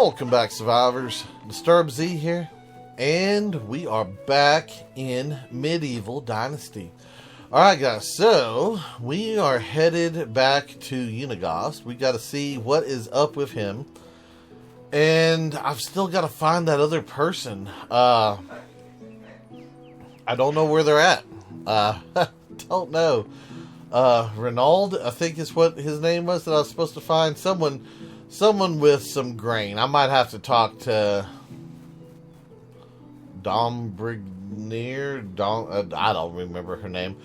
Welcome back, survivors. Disturb Z here, and we are back in medieval Dynasty. Alright guys, so we are headed back to Unigost. We got to see what is up with him, and I've still got to find that other person. I don't know where they're at. Don't know. Renaud, I think is what his name was, that I was supposed to find. Someone with some grain. I might have to talk to Dombrignier. I don't remember her name.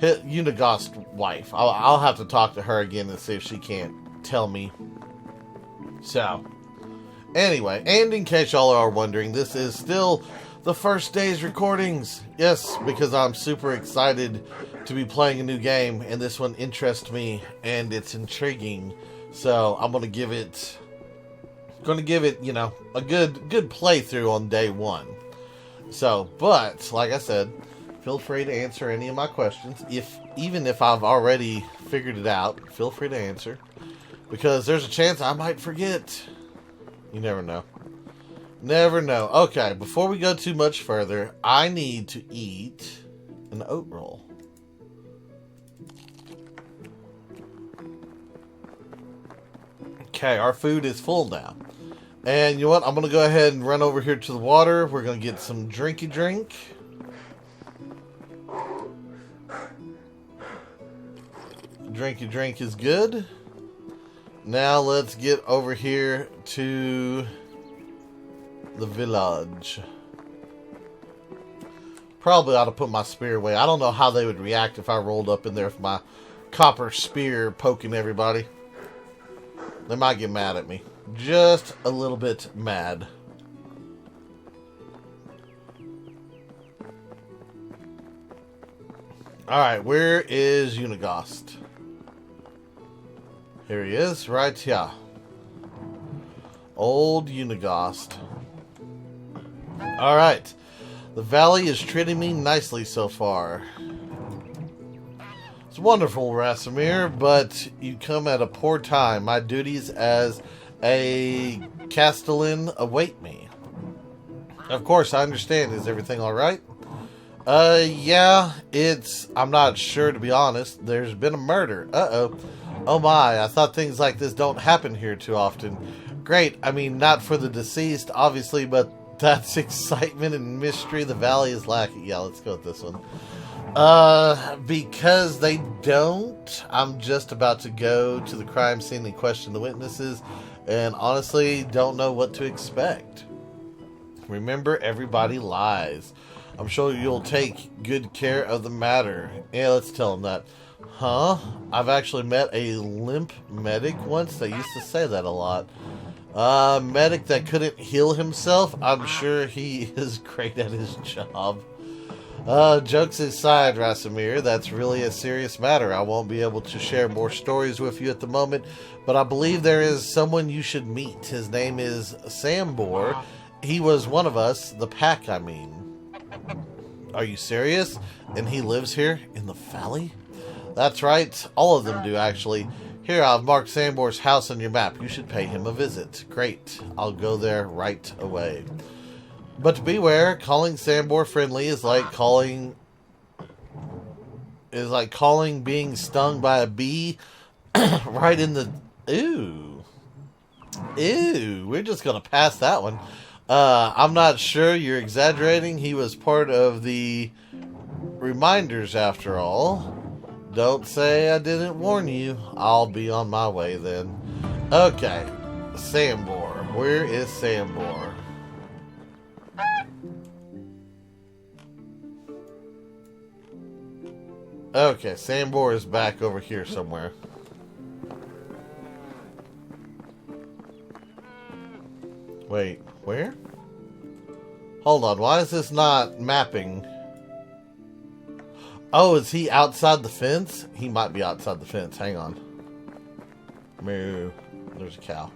Unigost's wife. I'll have to talk to her again and see if she can't tell me. So, anyway, and in case y'all are wondering, this is still the first day's recordings. Yes, because I'm super excited to be playing a new game, and this one interests me, and it's intriguing. So I'm gonna give it, you know, a good playthrough on day one. So, but like I said, feel free to answer any of my questions. Even if I've already figured it out, feel free to answer, because there's a chance I might forget. You never know. Never know. Okay, before we go too much further, I need to eat an oat roll. Okay, our food is full now. And you know what? I'm going to go ahead and run over here to the water. We're going to get some drinky drink. Drinky drink is good. Now let's get over here to the village. Probably ought to put my spear away. I don't know how they would react if I rolled up in there with my copper spear poking everybody. They might get mad at me. Just a little bit mad. Alright, where is Unigost? Here he is, right here. Old Unigost. Alright. The valley is treating me nicely so far. It's wonderful, Rasimir, but you come at a poor time. My duties as a castellan await me. Of course, I understand. Is everything alright? Yeah, I'm not sure, to be honest. There's been a murder. Uh-oh. Oh my, I thought things like this don't happen here too often. Great, I mean, not for the deceased, obviously, but that's excitement and mystery the valley is lacking. Yeah, let's go with this one. Because they don't. I'm just about to go to the crime scene and question the witnesses, and honestly don't know what to expect. Remember, everybody lies. I'm sure you'll take good care of the matter. Yeah, let's tell them that. Huh? I've actually met a limp medic once. They used to say that a lot. Medic that couldn't heal himself. I'm sure he is great at his job. Jokes aside, Rasimir, that's really a serious matter. I won't be able to share more stories with you at the moment, but I believe there is someone you should meet. His name is Sambor. He was one of us, the pack, I mean. Are you serious? And he lives here in the valley? That's right, all of them do, actually. Here, I've marked Sambor's house on your map. You should pay him a visit. Great, I'll go there right away. But beware, calling Sambor friendly is like calling being stung by a bee right in the... Ooh. We're just gonna pass that one. I'm not sure, you're exaggerating. He was part of the reminders after all. Don't say I didn't warn you. I'll be on my way then. Okay. Sambor. Where is Sambor? Okay, Sambor is back over here somewhere. Wait, where? Hold on, why is this not mapping? Oh, is he outside the fence? He might be outside the fence. Hang on. Moo. There's a cow.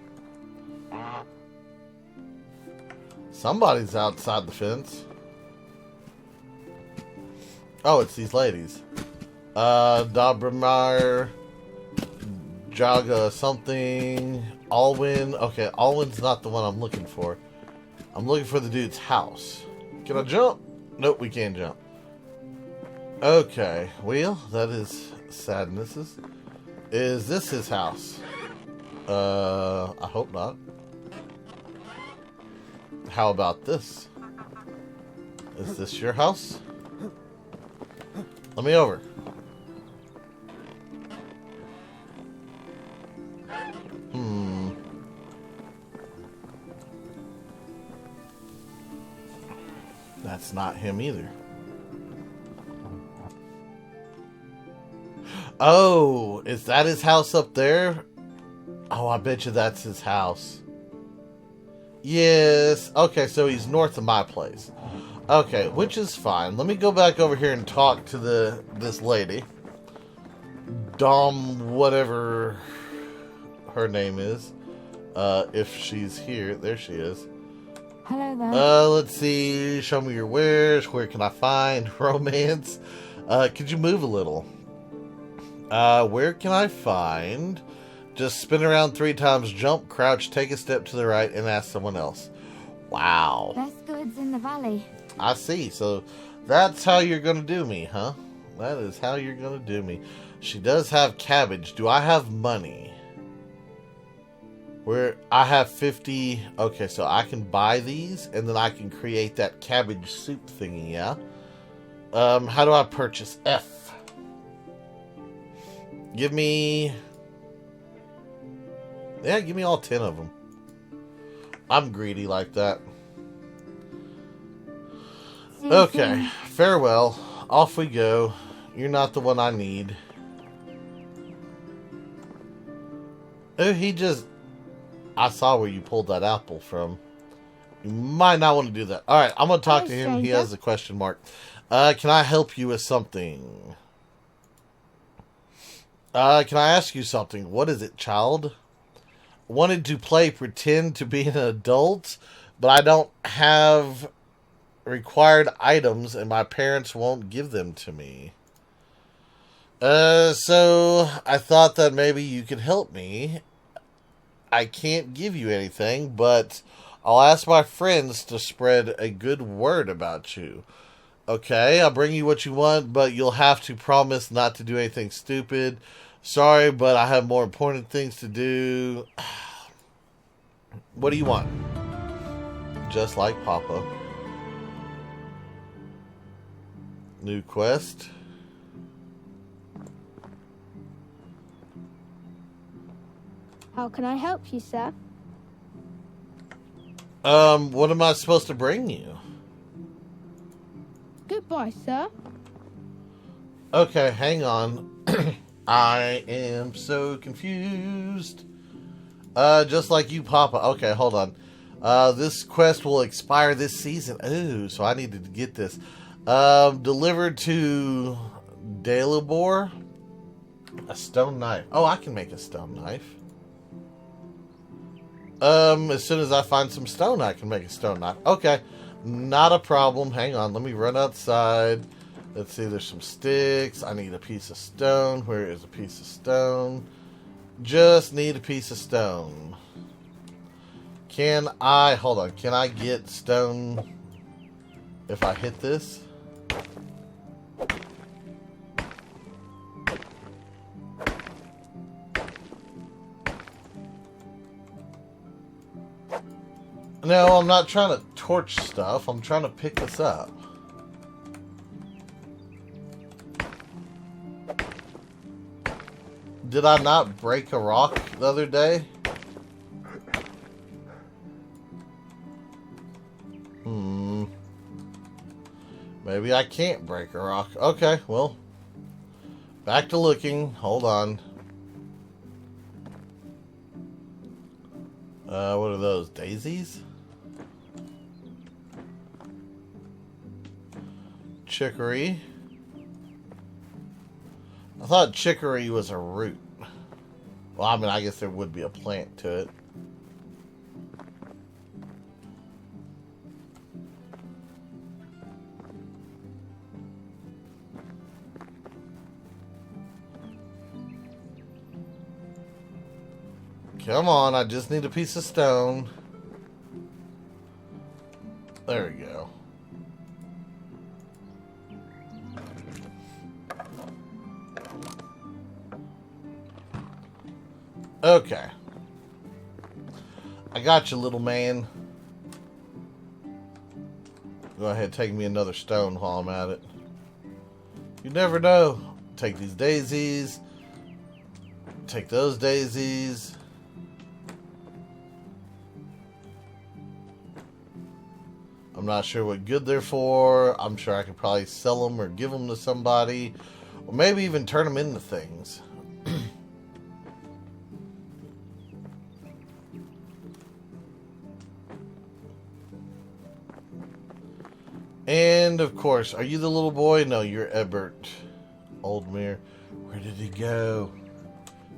Somebody's outside the fence. Oh, it's these ladies. Dobramar, Jaga something, Alwyn. Okay, Alwyn's not the one I'm looking for. I'm looking for the dude's house. Can I jump? Nope, we can't jump. Okay, well, that is sadnesses. Is this his house? I hope not. How about this? Is this your house? Let me over. That's not him either. Oh, is that his house up there? Oh, I bet you that's his house. Yes. Okay, so he's north of my place. Okay, which is fine. Let me go back over here and talk to this lady. Dom, whatever her name is. If she's here. There she is. Hello there. Let's see. Show me your wares. Where can I find romance? Could you move a little? Where can I find? Just spin around 3 times, jump, crouch, take a step to the right, and ask someone else. Wow. Best goods in the valley. I see. So that's how you're going to do me, huh? That is how you're going to do me. She does have cabbage. Do I have money? Where I have 50. Okay, so I can buy these, and then I can create that cabbage soup thingy, yeah? How do I purchase? F. Give me... Yeah, give me all 10 of them. I'm greedy like that. Okay, farewell. Off we go. You're not the one I need. Oh, he just... I saw where you pulled that apple from. You might not want to do that. Alright, I'm going to talk to him. He has a question mark. Can I help you with something? Can I ask you something? What is it, child? Wanted to play pretend to be an adult, but I don't have required items and my parents won't give them to me. So I thought that maybe you could help me. I can't give you anything, but I'll ask my friends to spread a good word about you. Okay, I'll bring you what you want, but you'll have to promise not to do anything stupid. Sorry, but I have more important things to do. What do you want? Just like Papa. New quest. How can I help you, sir? What am I supposed to bring you? Goodbye, sir. Okay, hang on. I am so confused. Just like you, Papa. Okay, hold on. This quest will expire this season. Ooh, so I needed to get this. Delivered to Dalibor. A stone knife. Oh, I can make a stone knife. As soon as I find some stone, I can make a stone knife. Okay, not a problem. Hang on, let me run outside. Let's see, there's some sticks. I need a piece of stone. Where is a piece of stone? Just need a piece of stone. Can I, hold on, can I get stone if I hit this? No, I'm not trying to torch stuff. I'm trying to pick this up. Did I not break a rock the other day? Maybe I can't break a rock. Okay, well. Back to looking. Hold on. What are those? Daisies? Chicory. I thought chicory was a root. Well, I mean, I guess there would be a plant to it. Come on, I just need a piece of stone. There we go. Okay. I got you, little man. Go ahead, take me another stone while I'm at it. You never know. Take these daisies. Take those daisies. I'm not sure what good they're for. I'm sure I could probably sell them or give them to somebody. Or maybe even turn them into things. And, of course, are you the little boy? No, you're Ebert. Oldmere. Where did he go?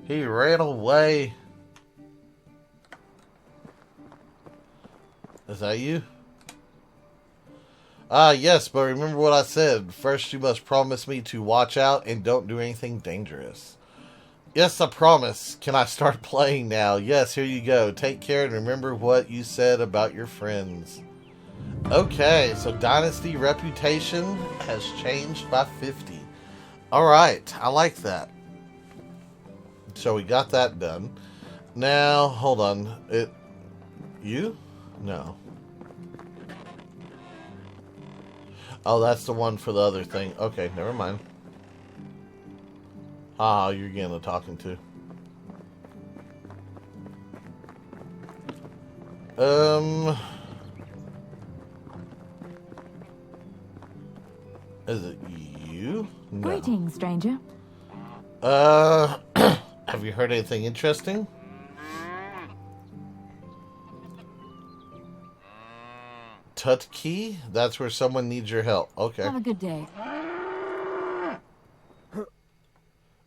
He ran away. Is that you? Ah, yes, but remember what I said. First, you must promise me to watch out and don't do anything dangerous. Yes, I promise. Can I start playing now? Yes, here you go. Take care and remember what you said about your friends. Okay, so Dynasty reputation has changed by 50. Alright, I like that. So we got that done. Now, hold on. You? No. Oh, that's the one for the other thing. Okay, never mind. Ah, you're getting a talking to. Is it you? No. Greetings, stranger. Have you heard anything interesting? Tutkey? That's where someone needs your help. Okay. Have a good day.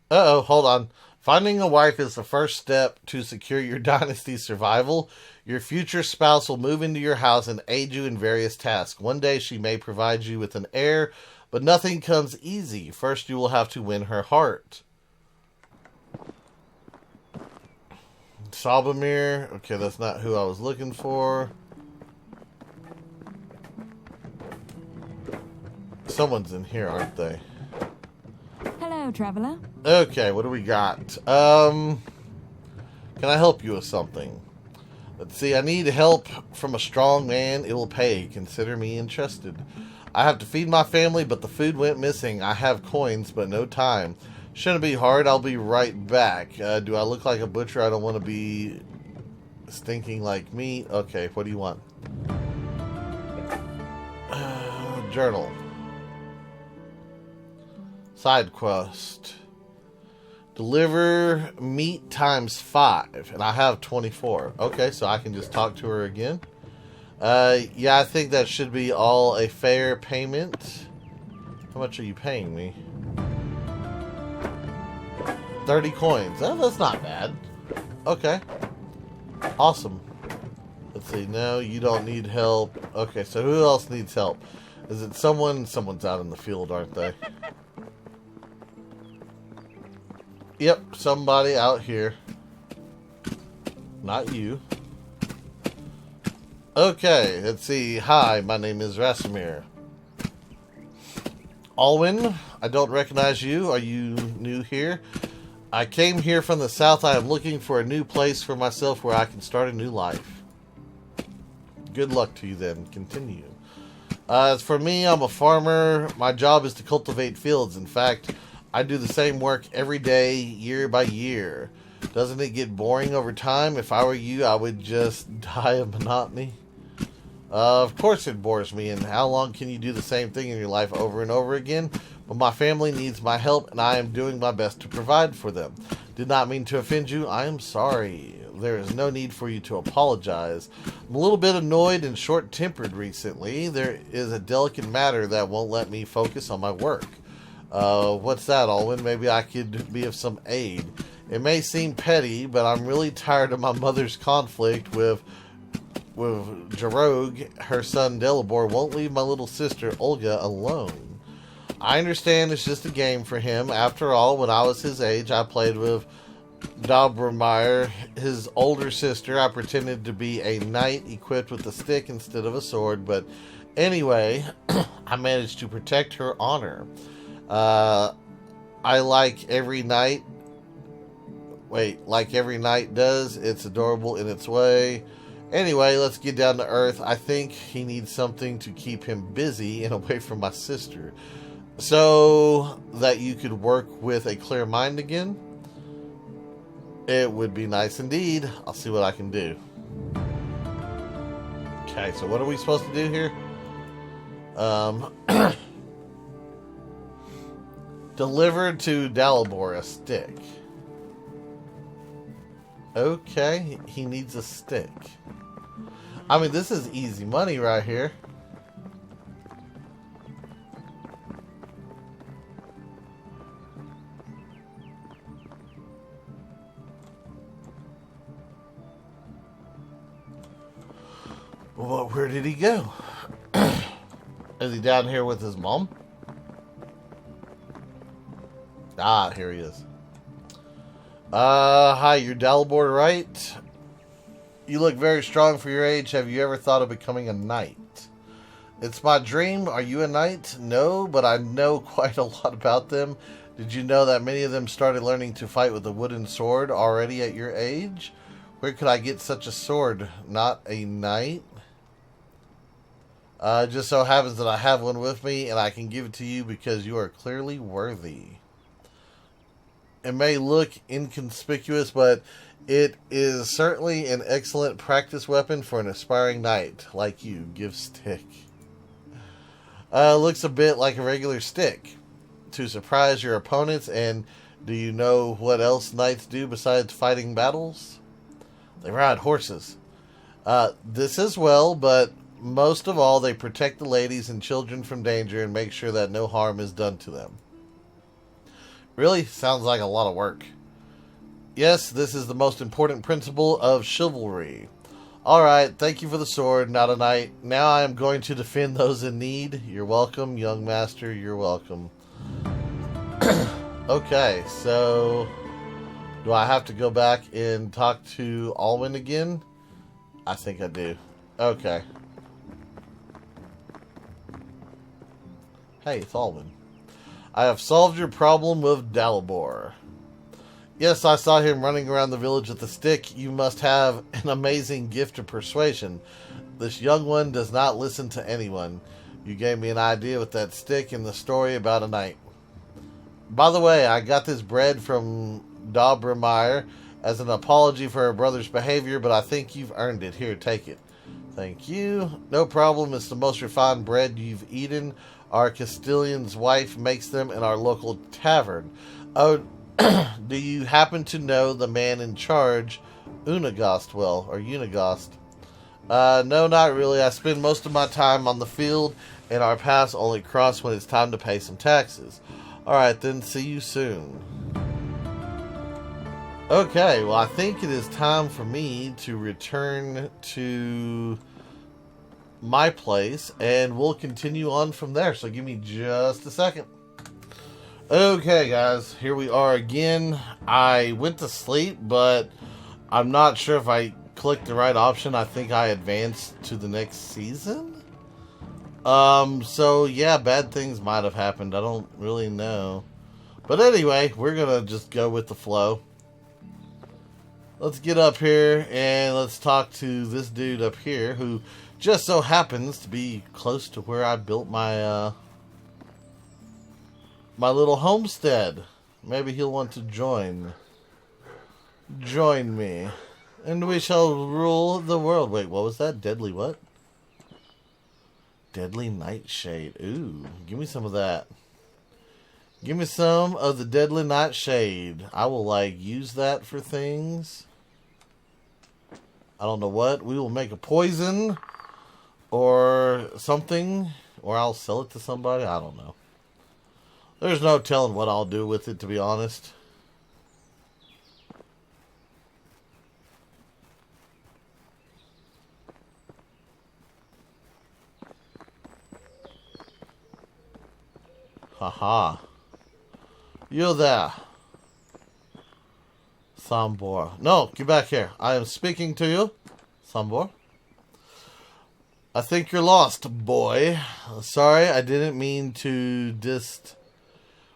Uh-oh, hold on. Finding a wife is the first step to secure your dynasty's survival. Your future spouse will move into your house and aid you in various tasks. One day she may provide you with an heir, but nothing comes easy. First you will have to win her heart. Sambor. Okay, that's not who I was looking for. Someone's in here, aren't they? Hello, traveler. Okay, what do we got? Can I help you with something? Let's see, I need help from a strong man. It will pay. Consider me interested. I have to feed my family, but the food went missing. I have coins, but no time. Shouldn't be hard. I'll be right back. Do I look like a butcher? I don't want to be stinking like meat. Okay, what do you want? Journal. Side quest. Deliver meat times 5. And I have 24. Okay, so I can just talk to her again. Yeah, I think that should be all a fair payment. How much are you paying me? 30 coins. Oh, that's not bad. Okay. Awesome. Let's see. No, you don't need help. Okay, so who else needs help? Is it someone? Someone's out in the field, aren't they? Yep, somebody out here. Not you. Okay, let's see. Hi, my name is Rasimir. Alwyn, I don't recognize you. Are you new here? I came here from the south. I am looking for a new place for myself where I can start a new life. Good luck to you then. Continue. As for me, I'm a farmer. My job is to cultivate fields. In fact, I do the same work every day, year by year. Doesn't it get boring over time? If I were you, I would just die of monotony. Of course it bores me, and how long can you do the same thing in your life over and over again? But my family needs my help, and I am doing my best to provide for them. Did not mean to offend you. I am sorry. There is no need for you to apologize. I'm a little bit annoyed and short-tempered recently. There is a delicate matter that won't let me focus on my work. What's that, Alwyn? Maybe I could be of some aid. It may seem petty, but I'm really tired of my mother's conflict with Jarog. Her son Delabor won't leave my little sister Olga alone. I understand it's just a game for him. After all, when I was his age, I played with Dobremeyer, his older sister. I pretended to be a knight equipped with a stick instead of a sword, but anyway, I managed to protect her honor. I like every knight. Like every knight does. It's adorable in its way. Anyway, let's get down to earth. I think he needs something to keep him busy and away from my sister, so that you could work with a clear mind again. It would be nice indeed. I'll see what I can do. Okay, so what are we supposed to do here? Deliver to Dalibor a stick. Okay, he needs a stick. I mean, this is easy money right here. Well, where did he go? Is he down here with his mom? Ah, here he is. Hi, you're Dalibor, right? You look very strong for your age. Have you ever thought of becoming a knight? It's my dream. Are you a knight? No, but I know quite a lot about them. Did you know that many of them started learning to fight with a wooden sword already at your age? Where could I get such a sword? Not a knight? Just so happens that I have one with me, and I can give it to you because you are clearly worthy. It may look inconspicuous, but it is certainly an excellent practice weapon for an aspiring knight like you. Give stick. Looks a bit like a regular stick to surprise your opponents. And do you know what else knights do besides fighting battles? They ride horses. This as well, but most of all, they protect the ladies and children from danger and make sure that no harm is done to them. Really? Sounds like a lot of work. Yes, this is the most important principle of chivalry. Alright, thank you for the sword, not a knight. Now I am going to defend those in need. You're welcome, young master, you're welcome. Okay, so do I have to go back and talk to Alwyn again? I think I do. Okay. Hey, it's Alwyn. I have solved your problem with Dalibor. Yes, I saw him running around the village with a stick. You must have an amazing gift of persuasion. This young one does not listen to anyone. You gave me an idea with that stick and the story about a knight. By the way, I got this bread from Dobremeyer as an apology for her brother's behavior, but I think you've earned it. Here, take it. Thank you. No problem. It's the most refined bread you've eaten. Our Castilian's wife makes them in our local tavern. Oh, do you happen to know the man in charge, Unigost, or Unigost? No, not really. I spend most of my time on the field, and our paths only cross when it's time to pay some taxes. Alright, then, see you soon. Okay, well, I think it is time for me to return to my place, and we'll continue on from there. So give me just a second. Okay, guys, here we are again. I went to sleep, but I'm not sure if I clicked the right option. I think I advanced to the next season. So yeah, bad things might have happened. I don't really know. But anyway, we're gonna just go with the flow. Let's get up here and let's talk to this dude up here who just so happens to be close to where I built my my little homestead. Maybe he'll want to join me, and we shall rule the world. Wait, what was that? Deadly what? Deadly nightshade. Ooh, give me some of that. Give me some of the deadly nightshade. I will use that for things. I don't know what. We will make a poison or something, or I'll sell it to somebody. I don't know. There's no telling what I'll do with it, to be honest. Haha. You there. Sambor. No, get back here. I am speaking to you. Sambor. I think you're lost, boy. Sorry, I didn't mean to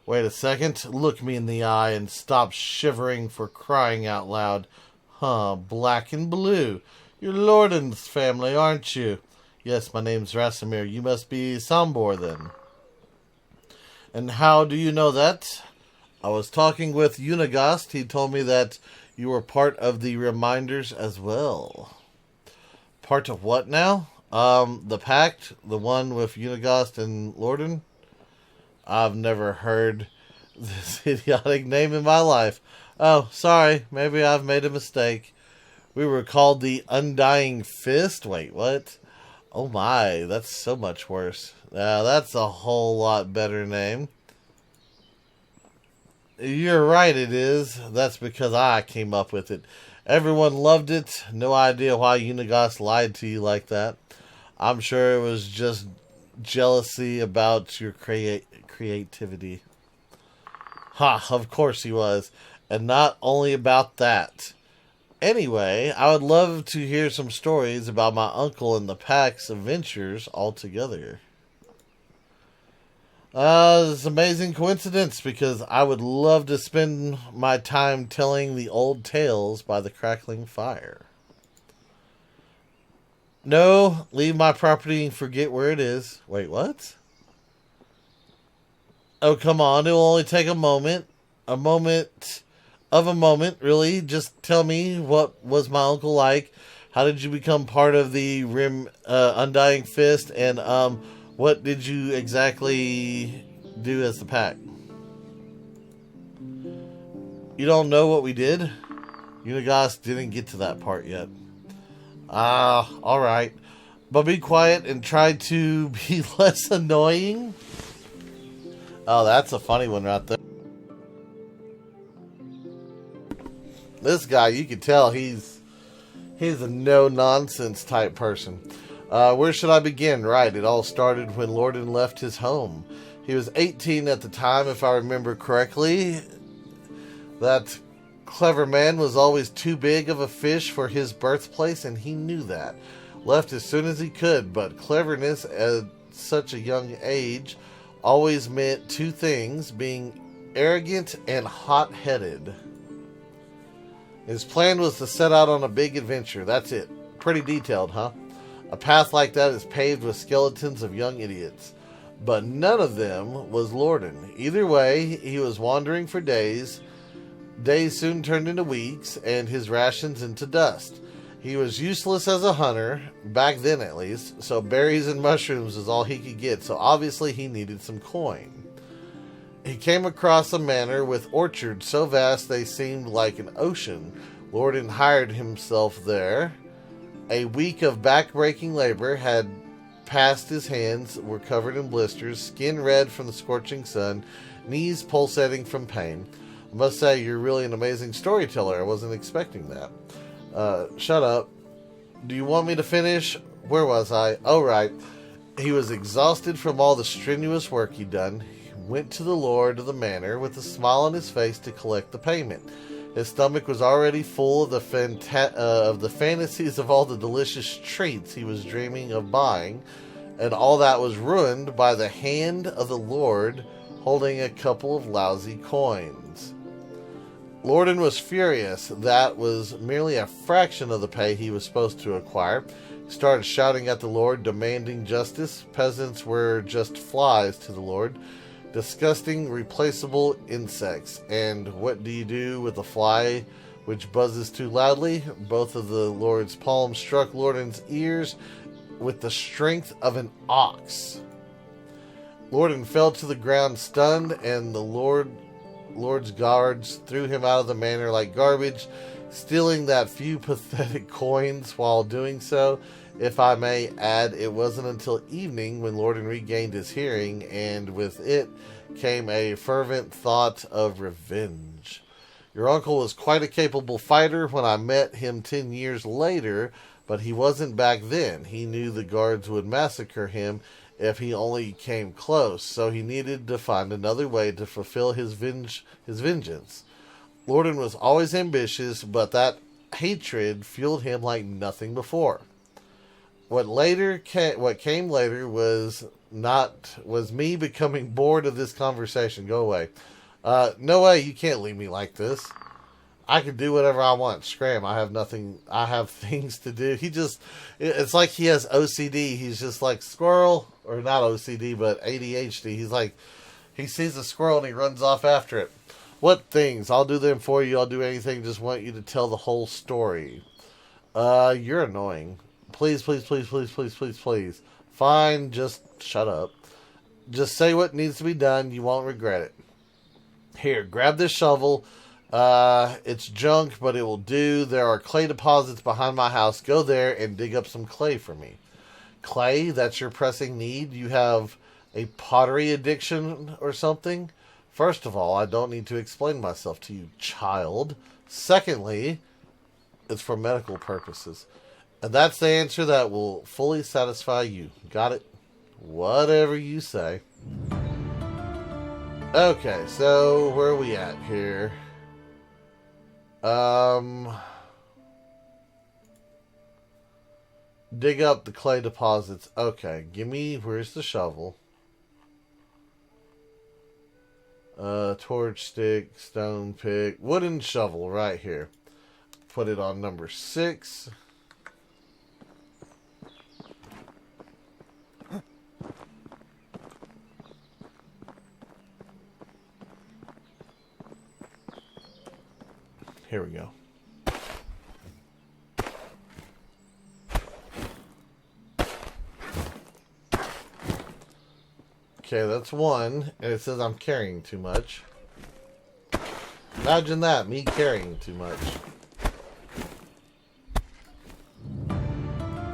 Wait a second. Look me in the eye and stop shivering, for crying out loud. Huh, black and blue. You're Lorden's family, aren't you? Yes, my name's Rasimir. You must be Sambor, then. And how do you know that? I was talking with Unigast. He told me that you were part of the Reminders as well. Part of what now? The Pact? The one with Unigast and Lorden? I've never heard this idiotic name in my life. Oh, sorry. Maybe I've made a mistake. We were called the Undying Fist? Wait, what? Oh my, that's so much worse. That's a whole lot better name. You're right, it is. That's because I came up with it. Everyone loved it. No idea why Unigast lied to you like that. I'm sure it was just jealousy about your creativity. Ha, of course he was. And not only about that. Anyway, I would love to hear some stories about my uncle and the Pact's adventures altogether. It's an amazing coincidence because I would love to spend my time telling the old tales by the crackling fire. No, leave my property and forget where it is. Wait, what? Oh, come on. It will only take a moment. A moment, really. Just tell me, what was my uncle like? How did you become part of the Undying Fist? And, what did you exactly do as the Pact? You don't know what we did? Unigast didn't get to that part yet. Alright. But be quiet and try to be less annoying. Oh, that's a funny one right there. This guy, you can tell he's a no-nonsense type person. Where should I begin? Right, it all started when Lorden left his home. He was 18 at the time, if I remember correctly. That clever man was always too big of a fish for his birthplace, and he knew that. Left as soon as he could, but cleverness at such a young age always meant two things, being arrogant and hot-headed. His plan was to set out on a big adventure. That's it. Pretty detailed, huh? A path like that is paved with skeletons of young idiots. But none of them was Lorden. Either way, he was wandering for days. Days soon turned into weeks, and his rations into dust. He was useless as a hunter, back then at least, so berries and mushrooms was all he could get, so obviously he needed some coin. He came across a manor with orchards so vast they seemed like an ocean. Lorden hired himself there. A week of back-breaking labor had passed his hands, were covered in blisters, skin red from the scorching sun, knees pulsating from pain. I must say, you're really an amazing storyteller. I wasn't expecting that. Shut up. Do you want me to finish? Where was I? Oh, right. He was exhausted from all the strenuous work he'd done. He went to the lord of the manor with a smile on his face to collect the payment. His stomach was already full of the fantasies of all the delicious treats he was dreaming of buying, and all that was ruined by the hand of the Lord holding a couple of lousy coins. Lorden was furious. That was merely a fraction of the pay he was supposed to acquire. He started shouting at the Lord, demanding justice. Peasants were just flies to the Lord. Disgusting, replaceable insects. And what do you do with a fly which buzzes too loudly? Both of the Lord's palms struck Lorden's ears with the strength of an ox. Lorden fell to the ground stunned, and the Lord's guards threw him out of the manor like garbage, stealing that few pathetic coins while doing so. If I may add, it wasn't until evening when Lorden regained his hearing, and with it came a fervent thought of revenge. Your uncle was quite a capable fighter when I met him 10 years later, but he wasn't back then. He knew the guards would massacre him if he only came close, so he needed to find another way to fulfill his vengeance. Lorden was always ambitious, but that hatred fueled him like nothing before. What came later was me becoming bored of this conversation. Go away. No way, you can't leave me like this. I can do whatever I want. Scram, I have things to do. It's like he has OCD. He's just like squirrel, or not OCD, but ADHD. He's like, he sees a squirrel and he runs off after it. What things? I'll do them for you. I'll do anything. Just want you to tell the whole story. You're annoying. Please, please, please, please, please, please, please. Fine, just shut up. Just say what needs to be done. You won't regret it. Here, grab this shovel. It's junk, but it will do. There are clay deposits behind my house. Go there and dig up some clay for me. Clay? That's your pressing need? You have a pottery addiction or something? First of all, I don't need to explain myself to you, child. Secondly, it's for medical purposes. And that's the answer that will fully satisfy you. Got it? Whatever you say. Okay, so where are we at here? Dig up the clay deposits. Okay, where's the shovel? Torch stick, stone pick, wooden shovel right here. Put it on number 6. Here we go. Okay, that's one, and it says I'm carrying too much. Imagine that, me carrying too much.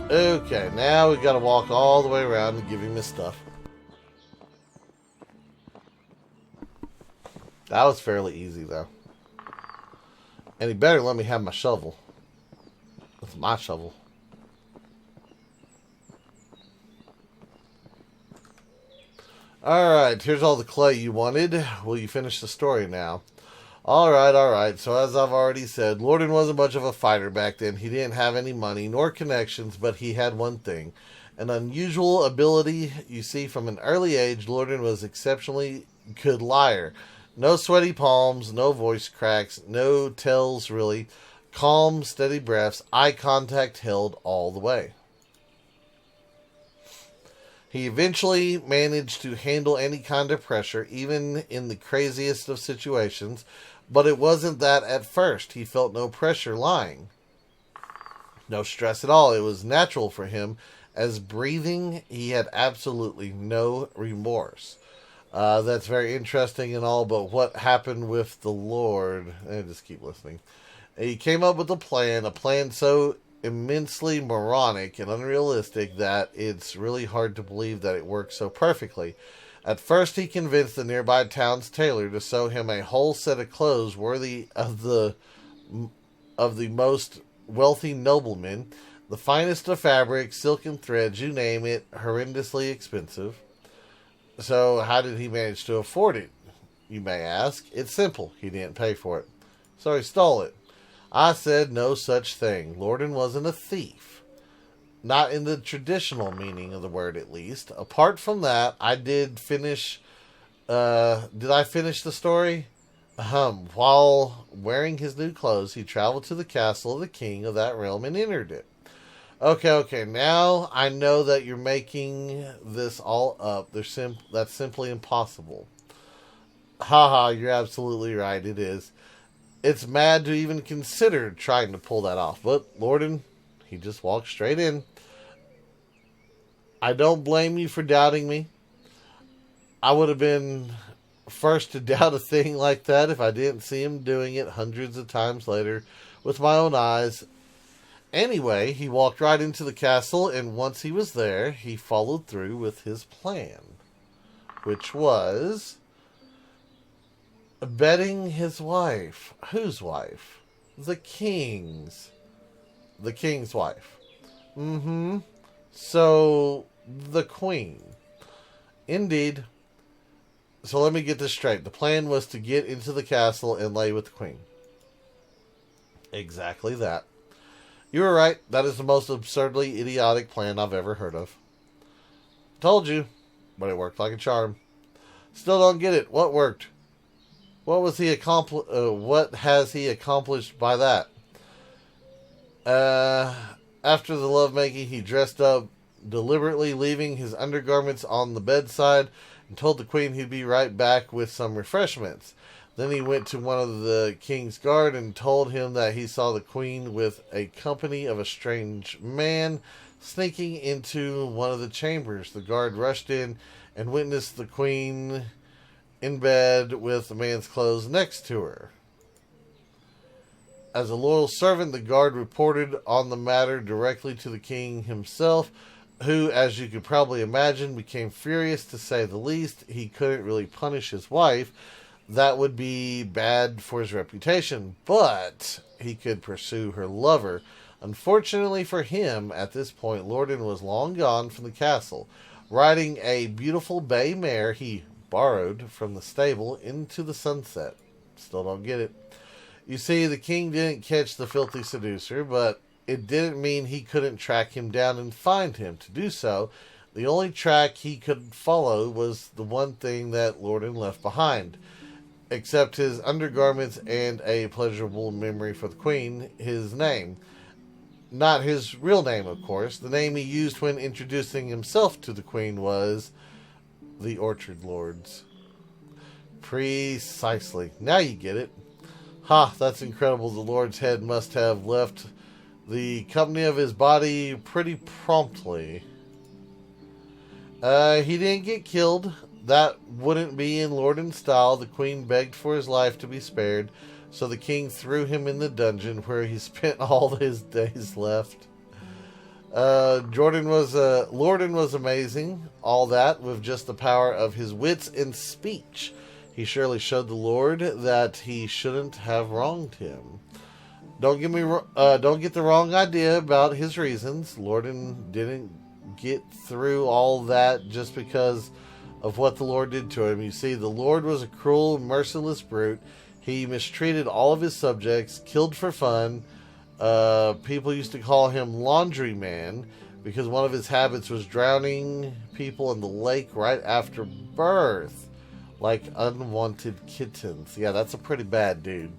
Okay, now we gotta walk all the way around and give him his stuff. That was fairly easy, though. And he better let me have my shovel. That's my shovel. Alright, here's all the clay you wanted. Will you finish the story now? Alright. So as I've already said, Lorden wasn't much of a fighter back then. He didn't have any money nor connections, but he had one thing. An unusual ability. You see, from an early age, Lorden was exceptionally good liar. No sweaty palms, no voice cracks, no tells really. Calm, steady breaths, eye contact held all the way. He eventually managed to handle any kind of pressure, even in the craziest of situations, but it wasn't that at first. He felt no pressure lying. No stress at all. It was natural for him. As breathing, he had absolutely no remorse. That's very interesting and all, but what happened with the Lord? Just keep listening. He came up with a plan so immensely moronic and unrealistic that it's really hard to believe that it worked so perfectly. At first, he convinced the nearby town's tailor to sew him a whole set of clothes worthy of the most wealthy noblemen, the finest of fabrics, silk and threads, you name it, horrendously expensive. So how did he manage to afford it, you may ask? It's simple. He didn't pay for it. So he stole it. I said no such thing. Lorden wasn't a thief. Not in the traditional meaning of the word, at least. Apart from that, I did finish... did I finish the story? While wearing his new clothes, he traveled to the castle of the king of that realm and entered it. Okay, now I know that you're making this all up. That's simply impossible. Haha, you're absolutely right, it is. It's mad to even consider trying to pull that off. But Lorden, he just walked straight in. I don't blame you for doubting me. I would have been first to doubt a thing like that if I didn't see him doing it hundreds of times later with my own eyes. Anyway, he walked right into the castle, and once he was there, he followed through with his plan, which was betting his wife. Whose wife? The king's. The king's wife. So, the queen. Indeed. So let me get this straight. The plan was to get into the castle and lay with the queen. Exactly that. You were right. That is the most absurdly idiotic plan I've ever heard of. Told you, but it worked like a charm. Still don't get it. What worked? What was he what has he accomplished by that? After the lovemaking, he dressed up, deliberately leaving his undergarments on the bedside, and told the queen he'd be right back with some refreshments. Then he went to one of the king's guard and told him that he saw the queen with a company of a strange man sneaking into one of the chambers. The guard rushed in and witnessed the queen in bed with the man's clothes next to her. As a loyal servant, the guard reported on the matter directly to the king himself, who, as you could probably imagine, became furious to say the least. He couldn't really punish his wife. That would be bad for his reputation, but he could pursue her lover. Unfortunately for him, at this point, Lorden was long gone from the castle, riding a beautiful bay mare he borrowed from the stable into the sunset. Still don't get it. You see, the king didn't catch the filthy seducer, but it didn't mean he couldn't track him down and find him. To do so, the only track he could follow was the one thing that Lorden left behind. Except his undergarments and a pleasurable memory for the queen, his name. Not his real name, of course. The name he used when introducing himself to the queen was the Orchard Lords. Precisely. Now you get it. Ha, that's incredible. The Lord's head must have left the company of his body pretty promptly. He didn't get killed. That wouldn't be in Lorden's style. The queen begged for his life to be spared, so the king threw him in the dungeon where he spent all his days left. Lorden was amazing. All that with just the power of his wits and speech. He surely showed the Lord that he shouldn't have wronged him. Don't get the wrong idea about his reasons. Lorden didn't get through all that just because of what the Lord did to him. You see, the Lord was a cruel, merciless brute. He mistreated all of his subjects, killed for fun. People used to call him Laundry Man because one of his habits was drowning people in the lake right after birth, like unwanted kittens. Yeah, that's a pretty bad dude.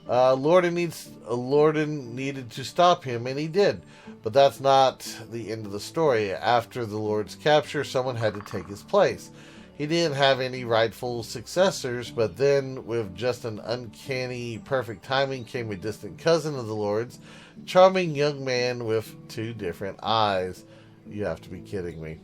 Lorden needed to stop him, and he did. But that's not the end of the story. After the Lord's capture, someone had to take his place. He didn't have any rightful successors, but then, with just an uncanny perfect timing, came a distant cousin of the Lord's, charming young man with 2 different eyes. You have to be kidding me.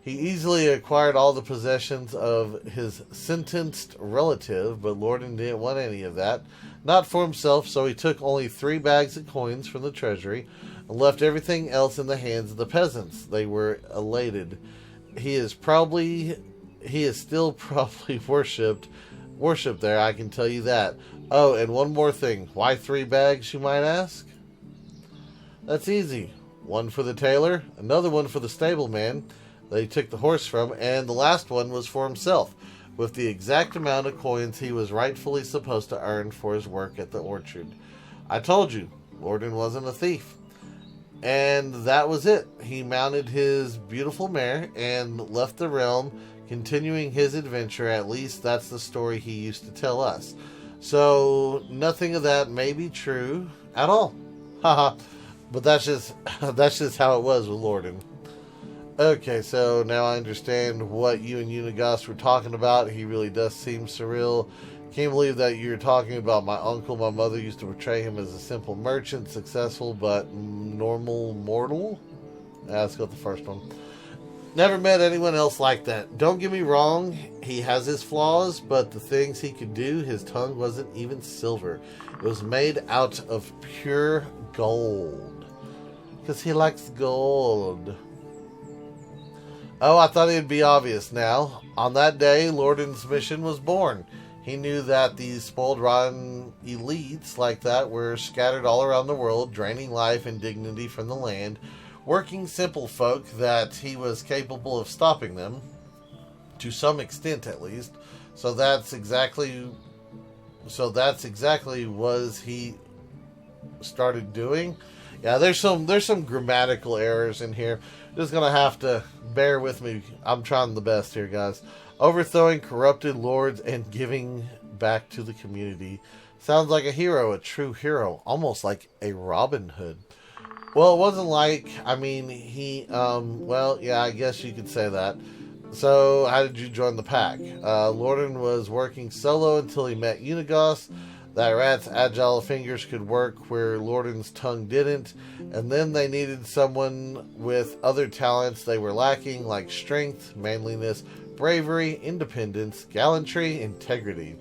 He easily acquired all the possessions of his sentenced relative, but Lorden didn't want any of that. Not for himself, so he took only 3 bags of coins from the treasury and left everything else in the hands of the peasants. They were elated. He is still probably worshipped there, I can tell you that. Oh, and one more thing. Why 3 bags, you might ask? That's easy. One for the tailor, another one for the stableman that he took the horse from, and the last one was for himself, with the exact amount of coins he was rightfully supposed to earn for his work at the orchard. I told you, Lorden wasn't a thief. And that was it. He mounted his beautiful mare and left the realm, continuing his adventure. At least that's the story he used to tell us. So nothing of that may be true at all. Haha. But that's just how it was with Lorden. Okay, so now I understand what you and Unigos were talking about. He really does seem surreal. Can't believe that you're talking about my uncle. My mother used to portray him as a simple merchant, successful but normal mortal. Let's go with the first one. Never met anyone else like that. Don't get me wrong, he has his flaws, but the things he could do, his tongue wasn't even silver. It was made out of pure gold. Because he likes gold. Oh, I thought it'd be obvious now. On that day, Lorden's mission was born. He knew that these spoiled, rotten elites like that were scattered all around the world, draining life and dignity from the land, working simple folk, that he was capable of stopping them, to some extent at least. So that's exactly was he started doing. Yeah, there's some grammatical errors in here. Just gonna have to bear with me. I'm trying the best here, guys. Overthrowing corrupted lords and giving back to the community. Sounds like a hero, a true hero, almost like a Robin Hood. Well, it wasn't like, I mean, well, yeah, I guess you could say that. So, how did you join the pack? Lorden was working solo until he met Unigos. That rat's agile fingers could work where Lorden's tongue didn't, and then they needed someone with other talents they were lacking, like strength, manliness, bravery, independence, gallantry, integrity.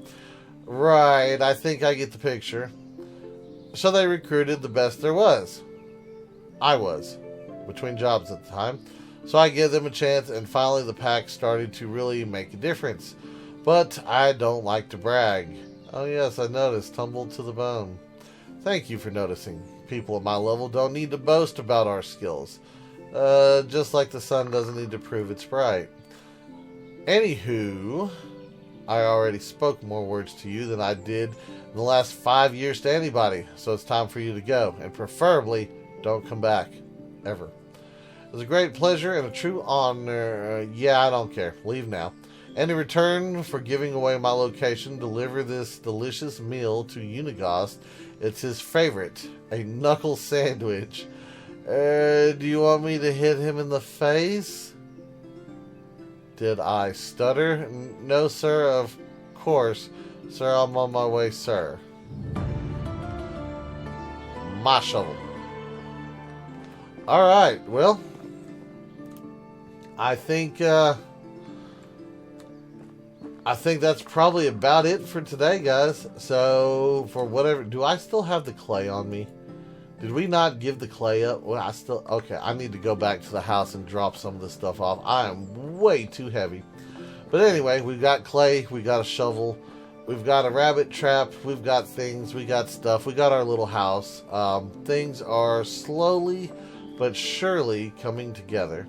Right, I think I get the picture. So they recruited the best there was. I was, between jobs at the time. So I gave them a chance, and finally the pack started to really make a difference. But I don't like to brag. Oh yes, I noticed. Tumbled to the bone. Thank you for noticing. People at my level don't need to boast about our skills. Just like the sun doesn't need to prove it's bright. Anywho, I already spoke more words to you than I did in the last 5 years to anybody. So it's time for you to go. And preferably, don't come back. Ever. It was a great pleasure and a true honor. Yeah, I don't care. Leave now. And in return for giving away my location, deliver this delicious meal to Unigos. It's his favorite, a knuckle sandwich. Do you want me to hit him in the face? Did I stutter? No, sir, of course. Sir, I'm on my way, sir. My shovel. Alright, well, I think that's probably about it for today, guys. So, for whatever... Do I still have the clay on me? Did we not give the clay up? Well, okay, I need to go back to the house and drop some of this stuff off. I am way too heavy. But anyway, we've got clay. We got a shovel. We've got a rabbit trap. We've got things. We got stuff. We got our little house. Things are slowly but surely coming together.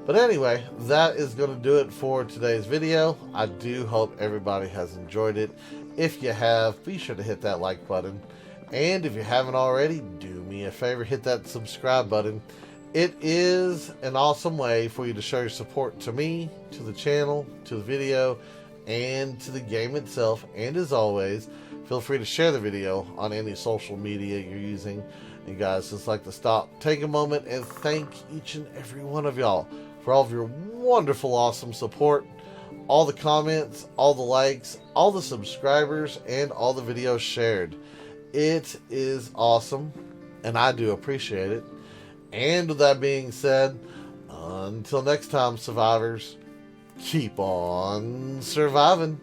But anyway, that is going to do it for today's video. I do hope everybody has enjoyed it. If you have, be sure to hit that like button. And if you haven't already, do me a favor, hit that subscribe button. It is an awesome way for you to show your support to me, to the channel, to the video, and to the game itself. And as always, feel free to share the video on any social media you're using. And guys, just like to stop, take a moment and thank each and every one of y'all for all of your wonderful, awesome support, all the comments, all the likes, all the subscribers, and all the videos shared. It is awesome, and I do appreciate it. And with that being said, until next time, survivors, keep on surviving.